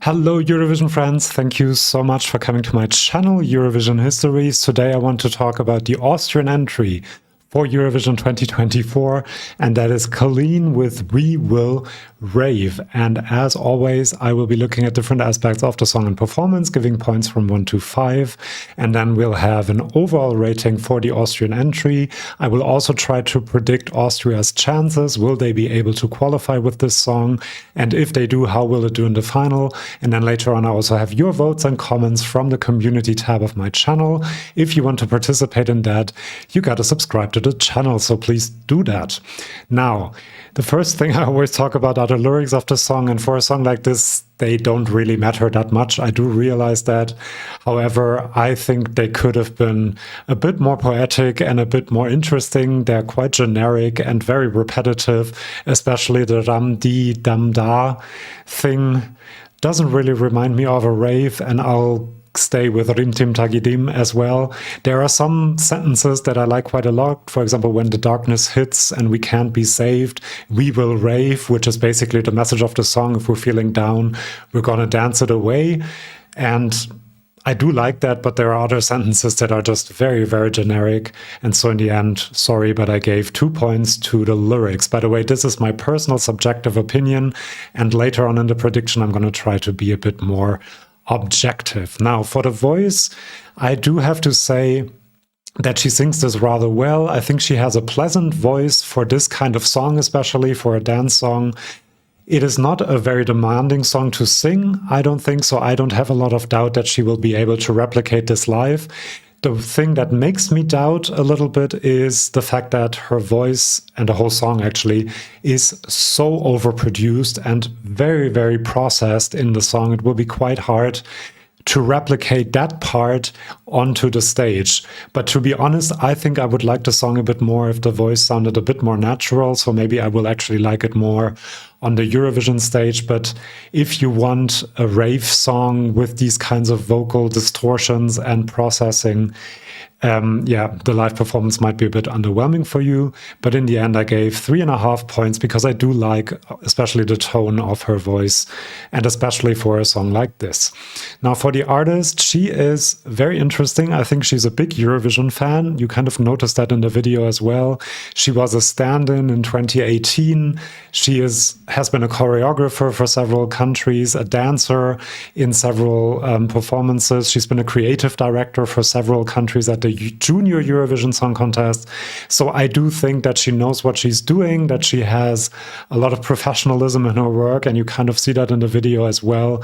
Hello Eurovision friends, thank you so much for coming to my channel Eurovision Histories. Today I want to talk about the Austrian entry for Eurovision 2024, and that is Kaleen with We Will Rave. And as always, I will be looking at different aspects of the song and performance, giving points from 1 to 5, and then we'll have an overall rating for the Austrian entry. I will also try to predict Austria's chances. Will they be able to qualify with this song? And if they do, how will it do in the final? And then later on, I also have your votes and comments from the community tab of my channel. If you want to participate in that, you gotta subscribe to the channel, so please do that. Now, the first thing I always talk about are the lyrics of the song, and for a song like this, they don't really matter that much. I do realize that. However, I think they could have been a bit more poetic and a bit more interesting. They're quite generic and very repetitive, especially the ram di dam da thing doesn't really remind me of a rave, and I'll stay with Rim Tim Tagidim as well. There are some sentences that I like quite a lot. For example, when the darkness hits and we can't be saved, we will rave, which is basically the message of the song. If we're feeling down, we're gonna dance it away. And I do like that, but there are other sentences that are just very, very generic. And so in the end, sorry, but I gave 2 points to the lyrics. By the way, this is my personal subjective opinion. And later on in the prediction, I'm gonna try to be a bit more objective. Now, for the voice, I do have to say that she sings this rather well. I think she has a pleasant voice for this kind of song, especially for a dance song. It is not a very demanding song to sing, I don't think, so I don't have a lot of doubt that she will be able to replicate this live. The thing that makes me doubt a little bit is the fact that her voice, and the whole song actually, is so overproduced and very, very processed in the song. It will be quite hard to replicate that part onto the stage. But to be honest, I think I would like the song a bit more if the voice sounded a bit more natural, so maybe I will actually like it more on the Eurovision stage. But if you want a rave song with these kinds of vocal distortions and processing, yeah, the live performance might be a bit underwhelming for you, but in the end I gave 3.5 points because I do like especially the tone of her voice, and especially for a song like this. Now, for the artist, she is very interesting. I think she's a big Eurovision fan. You kind of noticed that in the video as well. She was a stand-in in 2018. She has been a choreographer for several countries, a dancer in several performances. She's been a creative director for several countries at the Junior Eurovision Song Contest. So I do think that she knows what she's doing, that she has a lot of professionalism in her work, and you kind of see that in the video as well.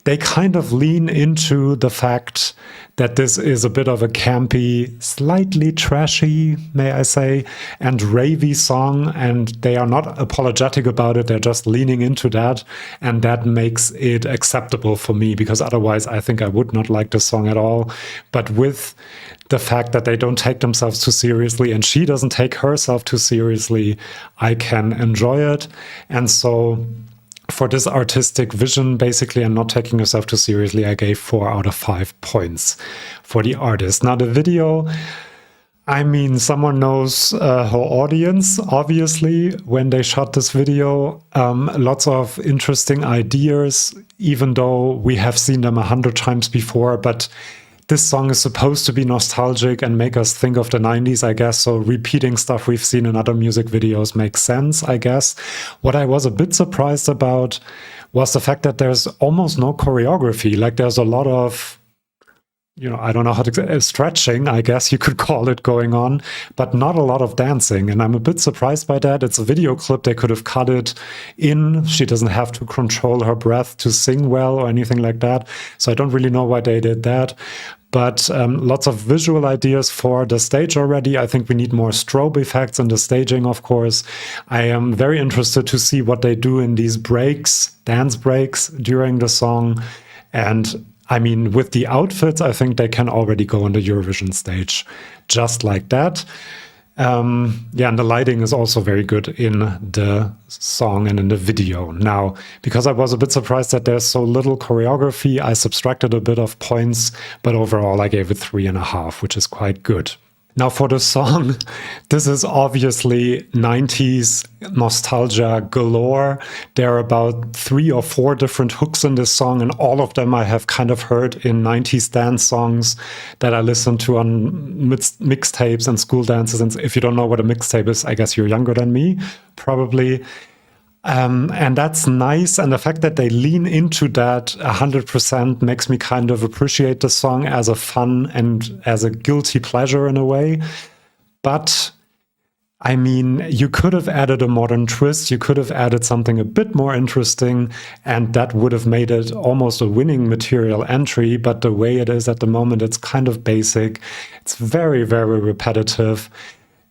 They kind of lean into the fact that this is a bit of a campy, slightly trashy, may I say, and ravey song, and they are not apologetic about it. They're just leaning into that, and that makes it acceptable for me, because otherwise I think I would not like the song at all. But with the fact that they don't take themselves too seriously, and she doesn't take herself too seriously, I can enjoy it. And so for this artistic vision, basically, and not taking yourself too seriously, I gave 4 out of 5 points for the artist. Now, the video, I mean, someone knows her audience, obviously, when they shot this video. Lots of interesting ideas, even though we have seen them 100 times before, but this song is supposed to be nostalgic and make us think of the 90s, I guess, so repeating stuff we've seen in other music videos makes sense, I guess. What I was a bit surprised about was the fact that there's almost no choreography. Like, there's a lot of, you know, I don't know how to, stretching, I guess you could call it, going on, but not a lot of dancing. And I'm a bit surprised by that. It's a video clip. They could have cut it in. She doesn't have to control her breath to sing well or anything like that. So I don't really know why they did that. But lots of visual ideas for the stage already. I think we need more strobe effects in the staging, of course. I am very interested to see what they do in these breaks, dance breaks during the song. And I mean, with the outfits, I think they can already go on the Eurovision stage just like that. Yeah, and the lighting is also very good in the song and in the video. Now, because I was a bit surprised that there's so little choreography, I subtracted a bit of points, but overall I gave it 3.5, which is quite good. Now for the song, this is obviously 90s nostalgia galore. There are about 3 or 4 different hooks in this song, and all of them I have kind of heard in 90s dance songs that I listened to on mixtapes and school dances. And if you don't know what a mixtape is, I guess you're younger than me, probably. And that's nice. And the fact that they lean into that 100% makes me kind of appreciate the song as a fun and as a guilty pleasure in a way. But I mean, you could have added a modern twist. You could have added something a bit more interesting, and that would have made it almost a winning material entry. But the way it is at the moment, it's kind of basic. It's very, very repetitive.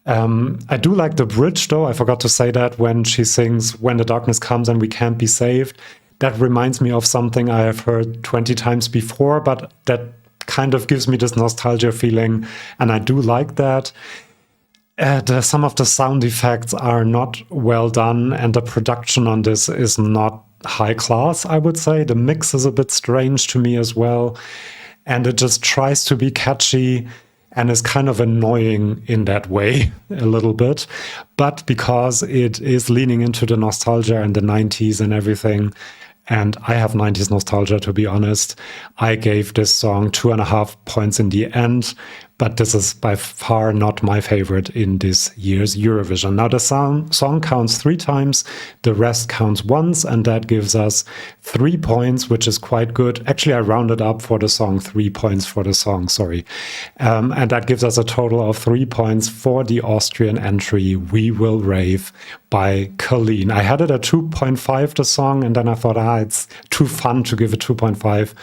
I do like the bridge, though. I forgot to say that when she sings, "When the darkness comes and we can't be saved." That reminds me of something I have heard 20 times before, but that kind of gives me this nostalgia feeling, and I do like that. Some of the sound effects are not well done, and the production on this is not high class, I would say. The mix is a bit strange to me as well, and it just tries to be catchy and is kind of annoying in that way a little bit. But because it is leaning into the nostalgia and the 90s and everything, and I have 90s nostalgia, to be honest, I gave this song 2.5 points in the end. But this is by far not my favorite in this year's Eurovision. Now, the song counts 3 times, the rest counts once, and that gives us 3 points, which is quite good. Actually, I rounded up for the song, 3 points for the song, sorry. And that gives us a total of 3 points for the Austrian entry, "We Will Rave" by Kaleen. I had it at 2.5, the song, and then I thought, it's too fun to give it 2.5.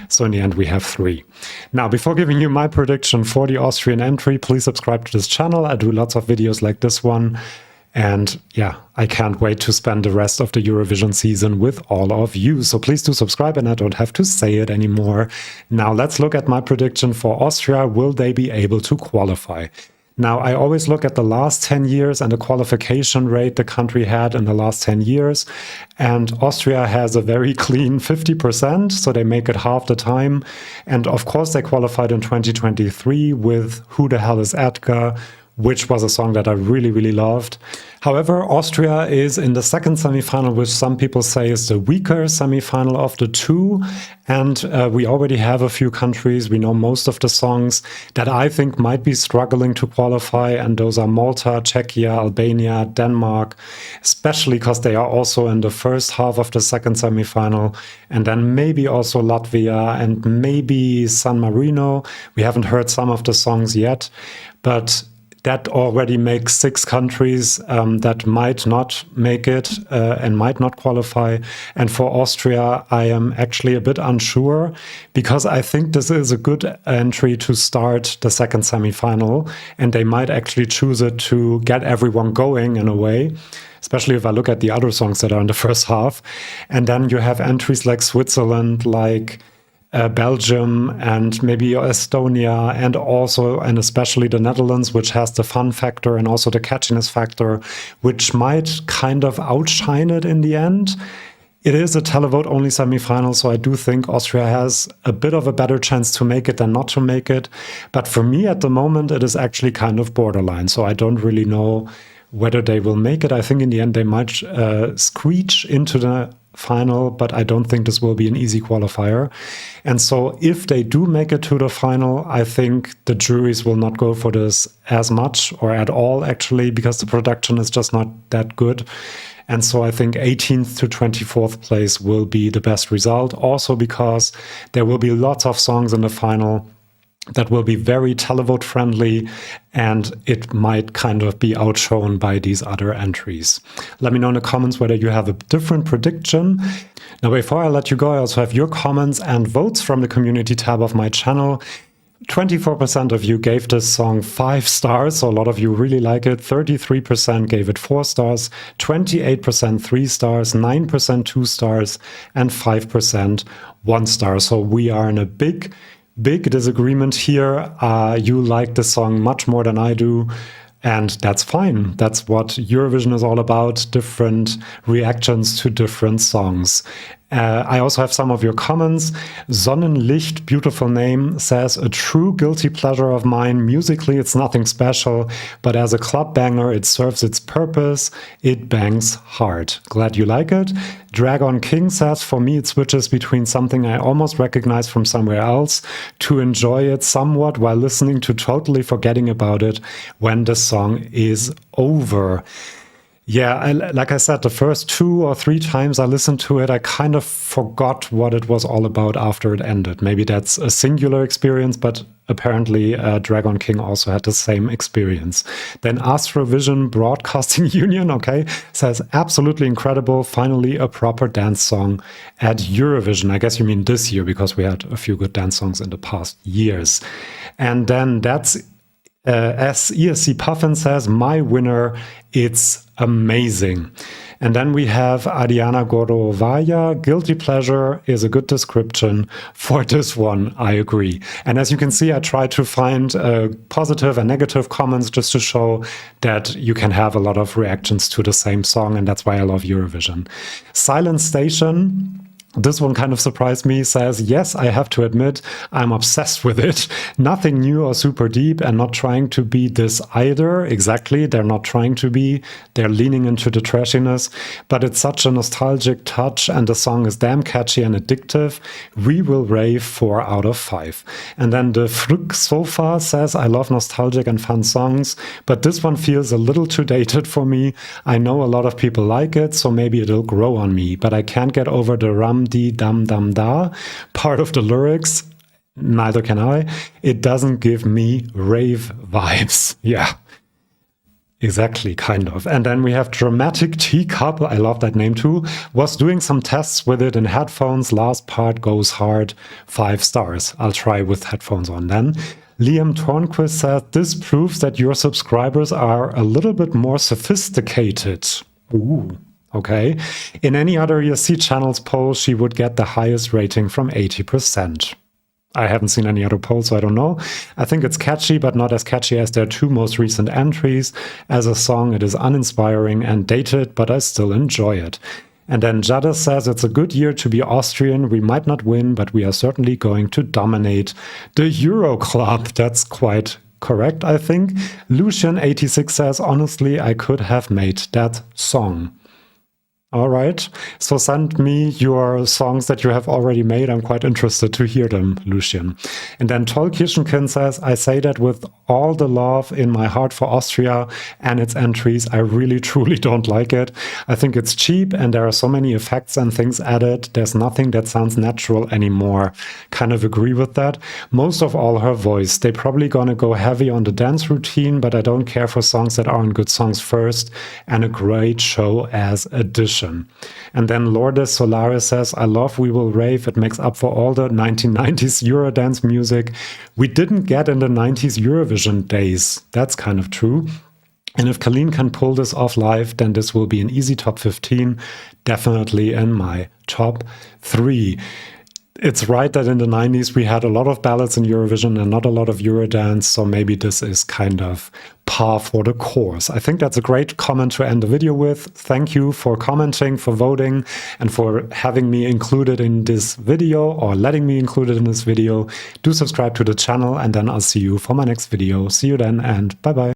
So in the end, we have 3. Now, before giving you my prediction for the Austrian entry, please subscribe to this channel. I do lots of videos like this one. And yeah, I can't wait to spend the rest of the Eurovision season with all of you. So please do subscribe, and I don't have to say it anymore. Now let's look at my prediction for Austria. Will they be able to qualify? Now, I always look at the last 10 years and the qualification rate the country had in the last 10 years. And Austria has a very clean 50%, so they make it half the time. And of course, they qualified in 2023 with "Who the Hell is Edgar?", which was a song that I really, really loved. However, Austria is in the second semifinal, which some people say is the weaker semifinal of the two. And we already have a few countries, we know most of the songs, that I think might be struggling to qualify. And those are Malta, Czechia, Albania, Denmark, especially because they are also in the first half of the second semifinal. And then maybe also Latvia and maybe San Marino. We haven't heard some of the songs yet, but that already makes 6 countries that might not make it and might not qualify. And for Austria, I am actually a bit unsure, because I think this is a good entry to start the second semifinal, and they might actually choose it to get everyone going in a way, especially if I look at the other songs that are in the first half. And then you have entries like Switzerland, like Belgium, and maybe Estonia, and also and especially the Netherlands, which has the fun factor and also the catchiness factor, which might kind of outshine it in the end. It is a televote only semifinal, so I do think Austria has a bit of a better chance to make it than not to make it. But for me at the moment, it is actually kind of borderline, so I don't really know whether they will make it. I think in the end they might screech into the final, but I don't think this will be an easy qualifier. And so if they do make it to the final, I think the juries will not go for this as much or at all, actually, because the production is just not that good. And so I think 18th to 24th place will be the best result, also because there will be lots of songs in the final that will be very televote friendly, and it might kind of be outshone by these other entries. Let me know in the comments whether you have a different prediction. Now, before I let you go, I also have your comments and votes from the community tab of my channel. 24% of you gave this song 5 stars, so a lot of you really like it. 33% gave it 4 stars, 28% 3 stars, 9% 2 stars, and 5% 1 star. So we are in a big disagreement here. You like the song much more than I do, and that's fine. That's what Eurovision is all about, different reactions to different songs. I also have some of your comments. Sonnenlicht, beautiful name, says, a true guilty pleasure of mine. Musically, it's nothing special, but as a club banger, it serves its purpose. It bangs hard. Glad you like it. Dragon King says, for me, it switches between something I almost recognize from somewhere else to enjoy it somewhat while listening to totally forgetting about it when the song is over. Yeah, like I said, the first 2 or 3 times I listened to it, I kind of forgot what it was all about after it ended. Maybe that's a singular experience, but apparently Dragon King also had the same experience. Then AUSTRIA Broadcasting Union, okay, says, absolutely incredible. Finally, a proper dance song at Eurovision. I guess you mean this year, because we had a few good dance songs in the past years. And then that's as ESC Puffin says, my winner, it's amazing. And then we have Adiana Gorovaya. Guilty pleasure is a good description for this one, I agree. And as you can see, I try to find positive and negative comments just to show that you can have a lot of reactions to the same song, and that's why I love Eurovision. Silent Station, this one kind of surprised me, says, yes, I have to admit, I'm obsessed with it. Nothing new or super deep, and not trying to be this either. Exactly, they're not trying to be. They're leaning into the trashiness. But it's such a nostalgic touch, and the song is damn catchy and addictive. We will rave 4 out of 5. And then the Frück Sofa says, I love nostalgic and fun songs, but this one feels a little too dated for me. I know a lot of people like it, so maybe it'll grow on me, but I can't get over the di dum dum da part of the lyrics. Neither can I. It doesn't give me rave vibes. Yeah, exactly, kind of. And then we have Dramatic Teacup, I love that name too, was doing some tests with it in headphones. Last part goes hard, 5 stars. I'll try with headphones on then. Liam Tornquist said, this proves that your subscribers are a little bit more sophisticated. Ooh. Okay. In any other ESC channel's poll, she would get the highest rating from 80%. I haven't seen any other polls, so I don't know. I think it's catchy, but not as catchy as their 2 most recent entries. As a song, it is uninspiring and dated, but I still enjoy it. And then Jada says, it's a good year to be Austrian. We might not win, but we are certainly going to dominate the Euro Club. That's quite correct, I think. Lucian86 says, honestly, I could have made that song. All right, so send me your songs that you have already made. I'm quite interested to hear them, Lucian. And then Tolkirchenkind says, I say that with all the love in my heart for Austria and its entries. I really, truly don't like it. I think it's cheap and there are so many effects and things added. There's nothing that sounds natural anymore. Kind of agree with that. Most of all, her voice. They probably gonna go heavy on the dance routine, but I don't care for songs that aren't good songs first, and a great show as addition. And then Lourdes Solaris says, I love We Will Rave. It makes up for all the 1990s Eurodance music we didn't get in the 90s Eurovision days. That's kind of true. And if Kaleen can pull this off live, then this will be an easy top 15, definitely in my top 3. It's right that in the 90s we had a lot of ballads in Eurovision and not a lot of Eurodance, so maybe this is kind of par for the course. I think that's a great comment to end the video with. Thank you for commenting, for voting, and for having me included in this video, or letting me included in this video. Do subscribe to the channel, and then I'll see you for my next video. See you then, and bye-bye.